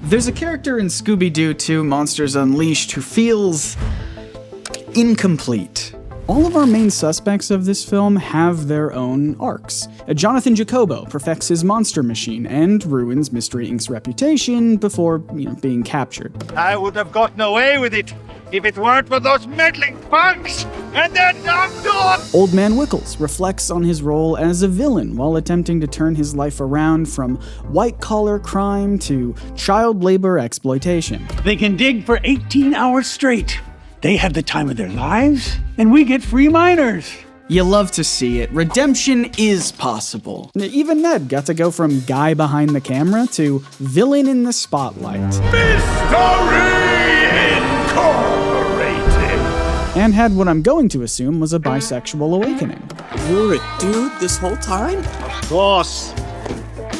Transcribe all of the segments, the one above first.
There's a character in Scooby-Doo 2 Monsters Unleashed who feels incomplete. All of our main suspects of this film have their own arcs. Jonathan Jacobo perfects his monster machine and ruins Mystery Inc.'s reputation before, being captured. I would have gotten away with it if it weren't for those meddling punks and their dumb dogs! Old Man Wickles reflects on his role as a villain while attempting to turn his life around from white-collar crime to child labor exploitation. They can dig for 18 hours straight. They have the time of their lives, and we get free miners. You love to see it. Redemption is possible. Even Ned got to go from guy behind the camera to villain in the spotlight. Mystery Incorporated! And had what I'm going to assume was a bisexual awakening. You were a dude this whole time? Of course.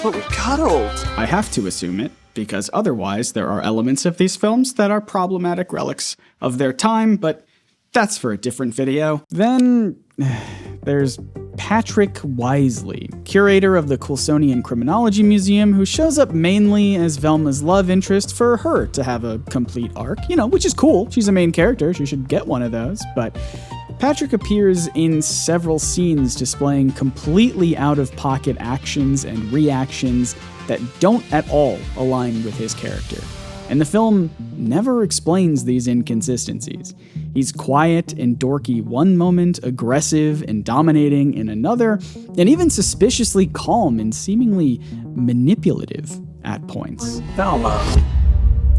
But we cuddled. I have to assume it, because otherwise there are elements of these films that are problematic relics of their time, but that's for a different video. Then there's Patrick Wisely, curator of the Coulsonian Criminology Museum, who shows up mainly as Velma's love interest for her to have a complete arc, which is cool. She's a main character, she should get one of those, but Patrick appears in several scenes displaying completely out-of-pocket actions and reactions that don't at all align with his character. And the film never explains these inconsistencies. He's quiet and dorky one moment, aggressive and dominating in another, and even suspiciously calm and seemingly manipulative at points. Velma.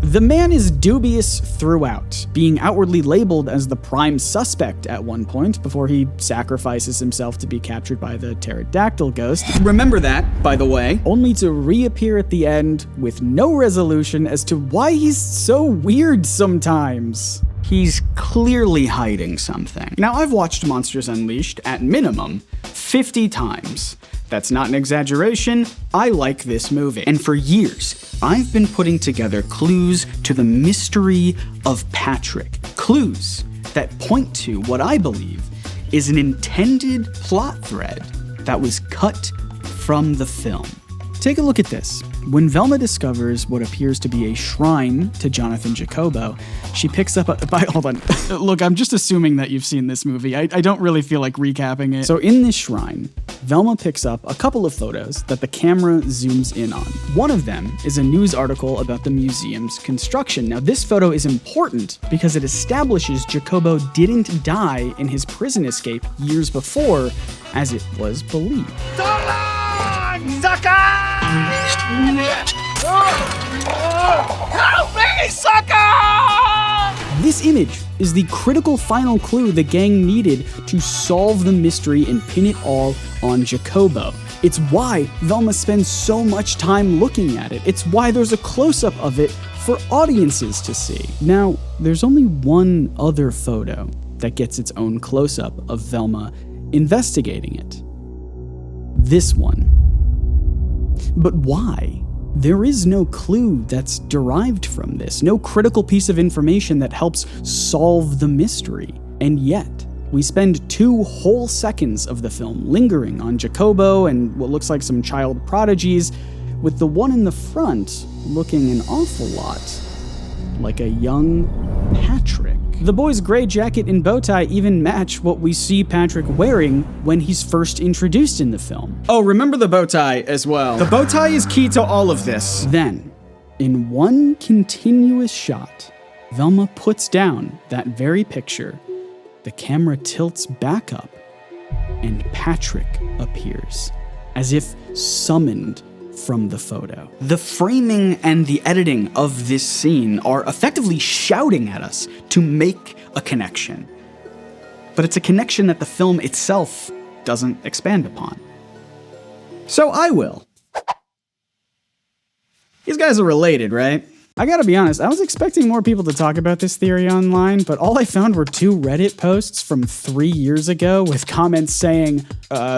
The man is dubious throughout, being outwardly labeled as the prime suspect at one point before he sacrifices himself to be captured by the pterodactyl ghost. Remember that, by the way. Only to reappear at the end with no resolution as to why he's so weird sometimes. He's clearly hiding something. Now, I've watched Monsters Unleashed at minimum 50 times. That's not an exaggeration. I like this movie. And for years, I've been putting together clues to the mystery of Patrick. Clues that point to what I believe is an intended plot thread that was cut from the film. Take a look at this. When Velma discovers what appears to be a shrine to Jonathan Jacobo, she picks up hold on. Look, I'm just assuming that you've seen this movie. I don't really feel like recapping it. So in this shrine, Velma picks up a couple of photos that the camera zooms in on. One of them is a news article about the museum's construction. Now, this photo is important because it establishes Jacobo didn't die in his prison escape years before, as it was believed. Sucker! Help me, sucker! This image is the critical final clue the gang needed to solve the mystery and pin it all on Jacobo. It's why Velma spends so much time looking at it. It's why there's a close-up of it for audiences to see. Now, there's only one other photo that gets its own close-up of Velma investigating it. This one. But why? There is no clue that's derived from this, no critical piece of information that helps solve the mystery. And yet, we spend 2 whole seconds of the film lingering on Jacobo and what looks like some child prodigies, with the one in the front looking an awful lot like a young Patrick. The boy's gray jacket and bow tie even match what we see Patrick wearing when he's first introduced in the film. Oh, remember the bow tie as well. The bow tie is key to all of this. Then, in one continuous shot, Velma puts down that very picture. The camera tilts back up, and Patrick appears, as if summoned from the photo. The framing and the editing of this scene are effectively shouting at us to make a connection. But it's a connection that the film itself doesn't expand upon. So I will. These guys are related, right? I gotta be honest, I was expecting more people to talk about this theory online, but all I found were 2 Reddit posts from 3 years ago with comments saying,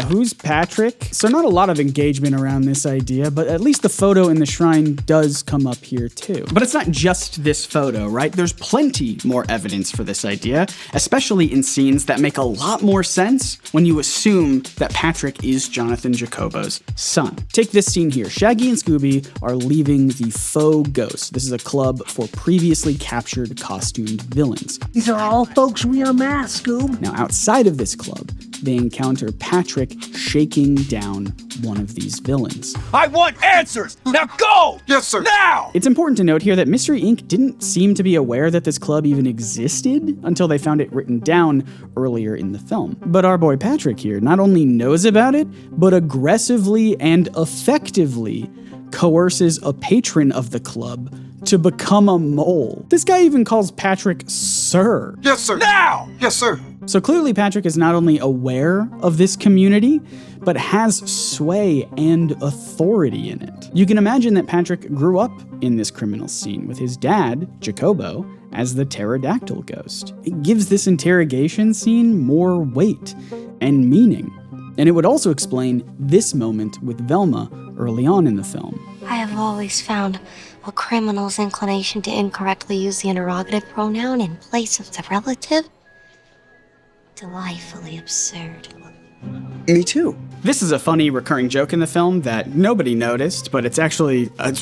who's Patrick? So not a lot of engagement around this idea, but at least the photo in the shrine does come up here too. But it's not just this photo, right? There's plenty more evidence for this idea, especially in scenes that make a lot more sense when you assume that Patrick is Jonathan Jacobo's son. Take this scene here. Shaggy and Scooby are leaving the faux ghost. This is a club for previously captured costumed villains. These are all folks we unmasked, Scoob. Now, outside of this club, they encounter Patrick shaking down one of these villains. I want answers! Now go! Yes, sir. Now! It's important to note here that Mystery Inc. didn't seem to be aware that this club even existed until they found it written down earlier in the film. But our boy Patrick here not only knows about it, but aggressively and effectively coerces a patron of the club to become a mole. This guy even calls Patrick Sir. Yes, sir. Now! Yes, sir. So clearly Patrick is not only aware of this community, but has sway and authority in it. You can imagine that Patrick grew up in this criminal scene with his dad, Jacobo, as the pterodactyl ghost. It gives this interrogation scene more weight and meaning. And it would also explain this moment with Velma early on in the film. I have always found a criminal's inclination to incorrectly use the interrogative pronoun in place of the relative delightfully absurd. Me too. This is a funny recurring joke in the film that nobody noticed, but it's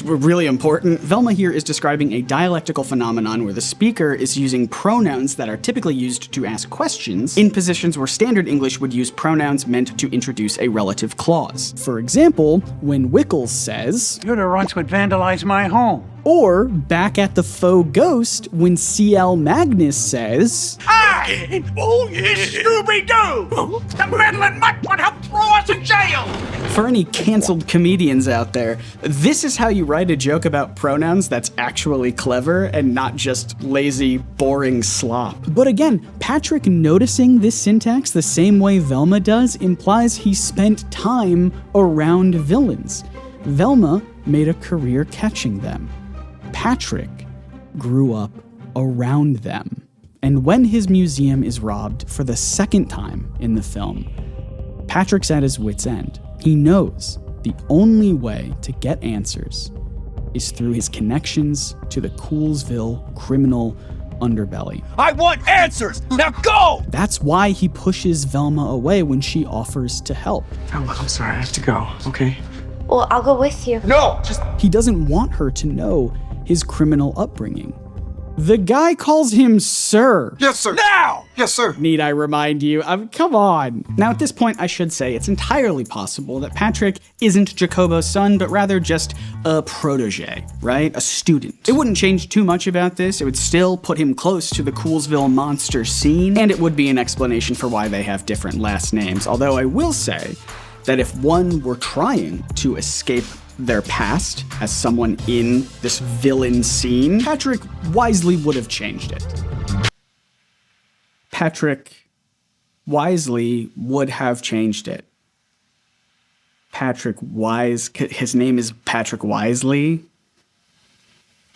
really important. Velma here is describing a dialectical phenomenon where the speaker is using pronouns that are typically used to ask questions in positions where standard English would use pronouns meant to introduce a relative clause. For example, when Wickles says, You're the ones would vandalize my home. or back at the faux ghost when C.L. Magnus says, Scooby-Doo! The meddling mutt would help throw us in jail! For any canceled comedians out there, this is how you write a joke about pronouns that's actually clever and not just lazy, boring slop. But again, Patrick noticing this syntax the same way Velma does implies he spent time around villains. Velma made a career catching them. Patrick grew up around them. And when his museum is robbed for the second time in the film, Patrick's at his wit's end. He knows the only way to get answers is through his connections to the Coolsville criminal underbelly. I want answers! Now go! That's why he pushes Velma away when she offers to help. I'm sorry, I have to go, okay? Well, I'll go with you. No! Just He doesn't want her to know his criminal upbringing. The guy calls him Sir. Yes, sir. now! Yes, sir. Need I remind you? Come on. Now, at this point, I should say it's entirely possible that Patrick isn't Jacobo's son, but rather just a protege, right? A student. It wouldn't change too much about this. It would still put him close to the Coolsville monster scene, and it would be an explanation for why they have different last names. Although I will say that if one were trying to escape their past as someone in this villain scene, Patrick wisely would have changed it. Patrick wisely would have changed it. His name is Patrick Wisely.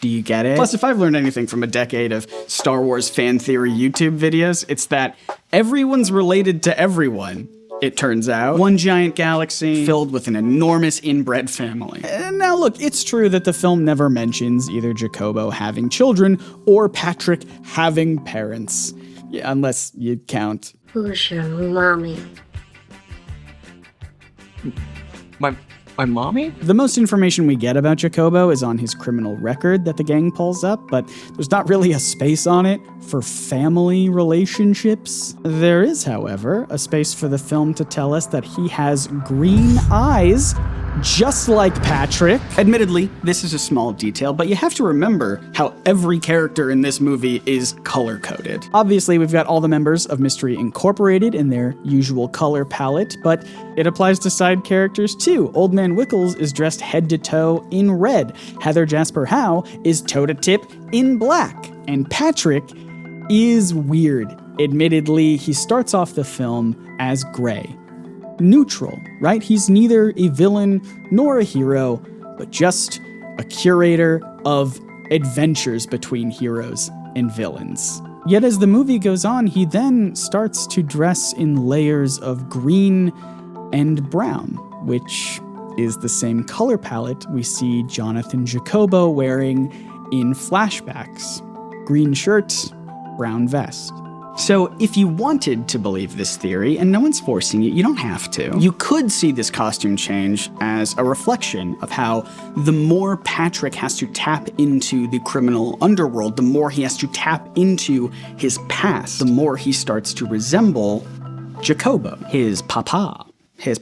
Do you get it? Plus, if I've learned anything from a decade of Star Wars fan theory YouTube videos, it's that everyone's related to everyone. It turns out, one giant galaxy filled with an enormous inbred family. And now look, it's true that the film never mentions either Jacobo having children or Patrick having parents. Yeah, unless you count. Who's your mommy? My mommy? The most information we get about Jacobo is on his criminal record that the gang pulls up, but there's not really a space on it for family relationships. There is, however, a space for the film to tell us that he has green eyes, just like Patrick. Admittedly, this is a small detail, but you have to remember how every character in this movie is color-coded. Obviously, we've got all the members of Mystery Incorporated in their usual color palette, but it applies to side characters too. Old Man Wickles is dressed head to toe in red. Heather Jasper Howe is toe to tip in black. And Patrick is weird. Admittedly, he starts off the film as gray. Neutral, right? He's neither a villain nor a hero, but just a curator of adventures between heroes and villains. Yet as the movie goes on, he then starts to dress in layers of green and brown, which is the same color palette we see Jonathan Jacobo wearing in flashbacks. Green shirt, brown vest. So if you wanted to believe this theory, and no one's forcing you, you don't have to, you could see this costume change as a reflection of how the more Patrick has to tap into the criminal underworld, the more he has to tap into his past, the more he starts to resemble Jacobo, his papa. I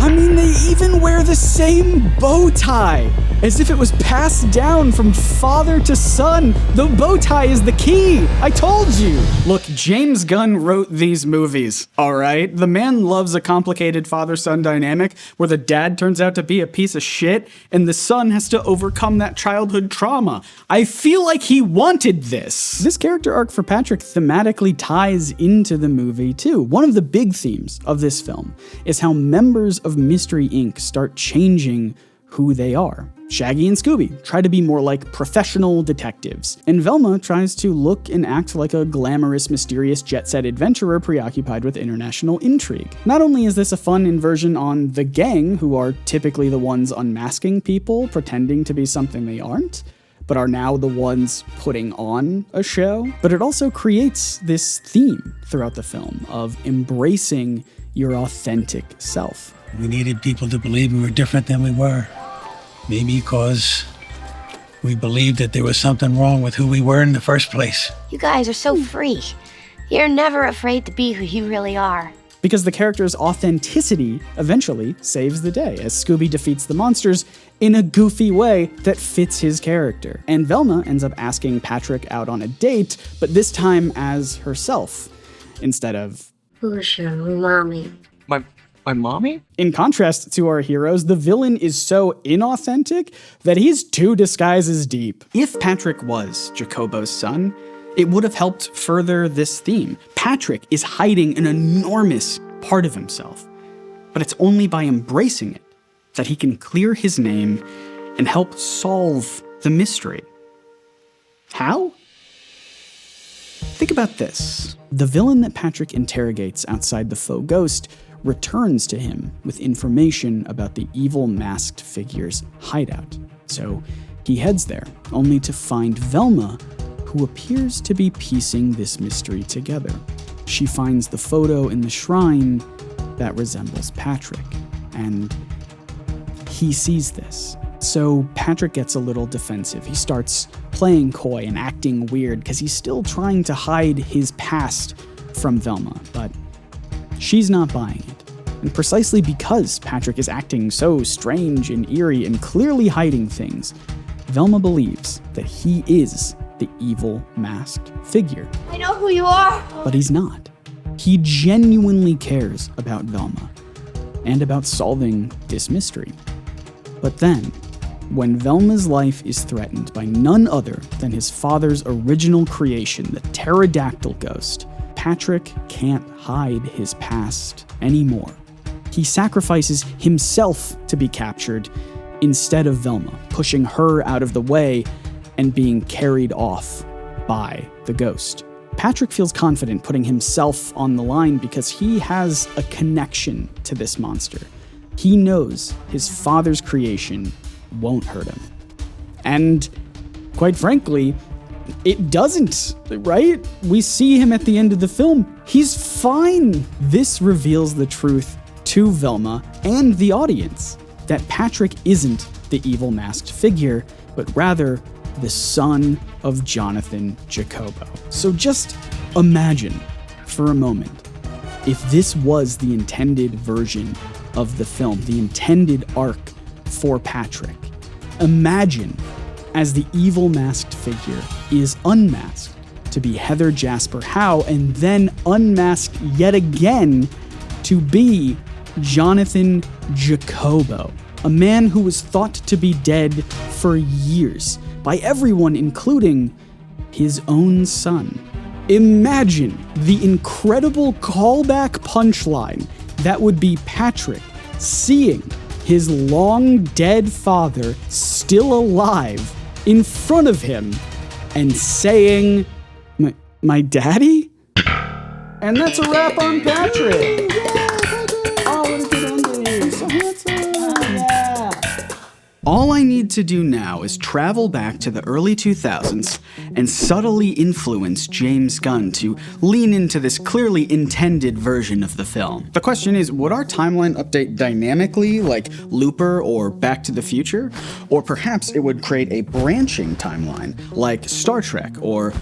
mean, they even wear the same bow tie, as if it was passed down from father to son. The bow tie is the key. I told you. Look, James Gunn wrote these movies, all right? The man loves a complicated father-son dynamic where the dad turns out to be a piece of shit and the son has to overcome that childhood trauma. I feel like he wanted this. This character arc for Patrick thematically ties into the movie too. One of the big themes of this film is how members of Mystery Inc. start changing who they are. Shaggy and Scooby try to be more like professional detectives, and Velma tries to look and act like a glamorous, mysterious jet-set adventurer preoccupied with international intrigue. Not only is this a fun inversion on the gang, who are typically the ones unmasking people, pretending to be something they aren't, but are now the ones putting on a show, but it also creates this theme throughout the film of embracing your authentic self. We needed people to believe we were different than we were. Maybe because we believed that there was something wrong with who we were in the first place. You guys are so free. You're never afraid to be who you really are. Because the character's authenticity eventually saves the day, as Scooby defeats the monsters in a goofy way that fits his character. And Velma ends up asking Patrick out on a date, but this time as herself, instead of... Who's your mommy? My mommy? In contrast to our heroes, the villain is so inauthentic that he's 2 disguises deep. If Patrick was Jacobo's son, it would have helped further this theme. Patrick is hiding an enormous part of himself, but it's only by embracing it that he can clear his name and help solve the mystery. How? Think about this. The villain that Patrick interrogates outside the faux ghost returns to him with information about the evil masked figure's hideout. So he heads there, only to find Velma, who appears to be piecing this mystery together. She finds the photo in the shrine that resembles Patrick, and he sees this. So Patrick gets a little defensive. He starts playing coy and acting weird because he's still trying to hide his past from Velma, but she's not buying it. And precisely because Patrick is acting so strange and eerie and clearly hiding things, Velma believes that he is the evil masked figure. I know who you are. But he's not. He genuinely cares about Velma and about solving this mystery. But then, when Velma's life is threatened by none other than his father's original creation, the pterodactyl ghost, Patrick can't hide his past anymore. He sacrifices himself to be captured instead of Velma, pushing her out of the way and being carried off by the ghost. Patrick feels confident putting himself on the line because he has a connection to this monster. He knows his father's creation won't hurt him. And quite frankly, it doesn't, right? We see him at the end of the film. He's fine. This reveals the truth to Velma and the audience that Patrick isn't the evil masked figure, but rather the son of Jonathan Jacobo. So just imagine for a moment if this was the intended version of the film, the intended arc for Patrick. Imagine as the evil masked figure is unmasked to be Heather Jasper Howe and then unmasked yet again to be Jonathan Jacobo, a man who was thought to be dead for years by everyone, including his own son. Imagine the incredible callback punchline that would be Patrick seeing his long dead father still alive in front of him and saying, my daddy? And that's a wrap on Patrick. Oh, what a good ending. So handsome. Yeah. All I need to do now is travel back to the early 2000s and subtly influence James Gunn to lean into this clearly intended version of the film. The question is, would our timeline update dynamically like Looper or Back to the Future? Or perhaps it would create a branching timeline like Star Trek or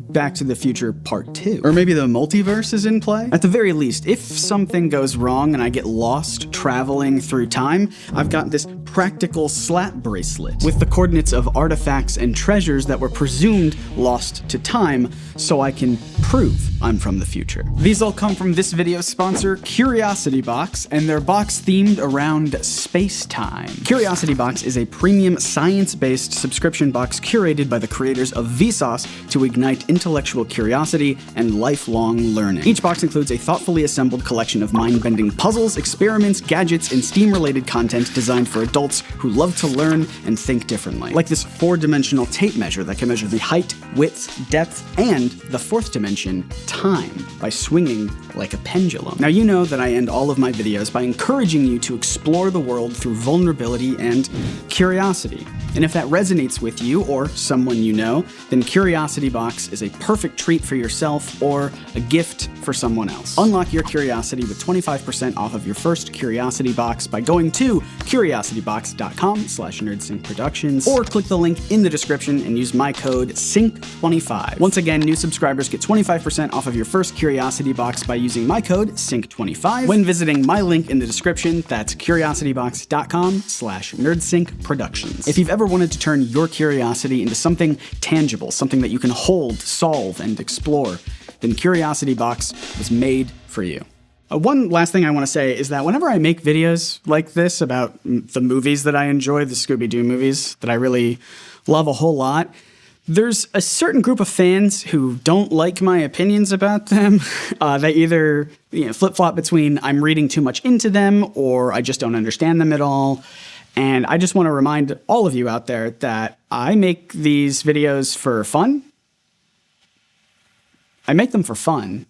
Back to the Future Part 2. Or maybe the multiverse is in play? At the very least, if something goes wrong and I get lost traveling through time, I've got this practical slap bracelet with the coordinates of artifacts and treasures that were presumed lost to time, so I can prove I'm from the future. These all come from this video's sponsor, Curiosity Box, and their box themed around space-time. Curiosity Box is a premium science-based subscription box curated by the creators of Vsauce to ignite intellectual curiosity and lifelong learning. Each box includes a thoughtfully assembled collection of mind-bending puzzles, experiments, gadgets, and STEAM-related content designed for adults who love to learn and think differently. Like this 4-dimensional tape measure that can measure the height, width, depth, and the 4th dimension, time, by swinging like a pendulum. Now you know that I end all of my videos by encouraging you to explore the world through vulnerability and curiosity. And if that resonates with you or someone you know, then Curiosity Box is a perfect treat for yourself or a gift for someone else. Unlock your curiosity with 25% off of your first Curiosity Box by going to curiositybox.com/nerdsyncproductions or click the link in the description and use my code SYNC25. Once again, new subscribers get 25% off of your first Curiosity Box by using my code SYNC25 when visiting my link in the description. That's curiositybox.com/nerdsyncproductions. If you've ever wanted to turn your curiosity into something tangible, something that you can hold, solve, and explore, then Curiosity Box was made for you. One last thing I want to say is that whenever I make videos like this about the movies that I enjoy, the Scooby-Doo movies that I really love a whole lot, there's a certain group of fans who don't like my opinions about them. They either flip-flop between I'm reading too much into them or I just don't understand them at all. And I just want to remind all of you out there that I make these videos for fun. I make them for fun.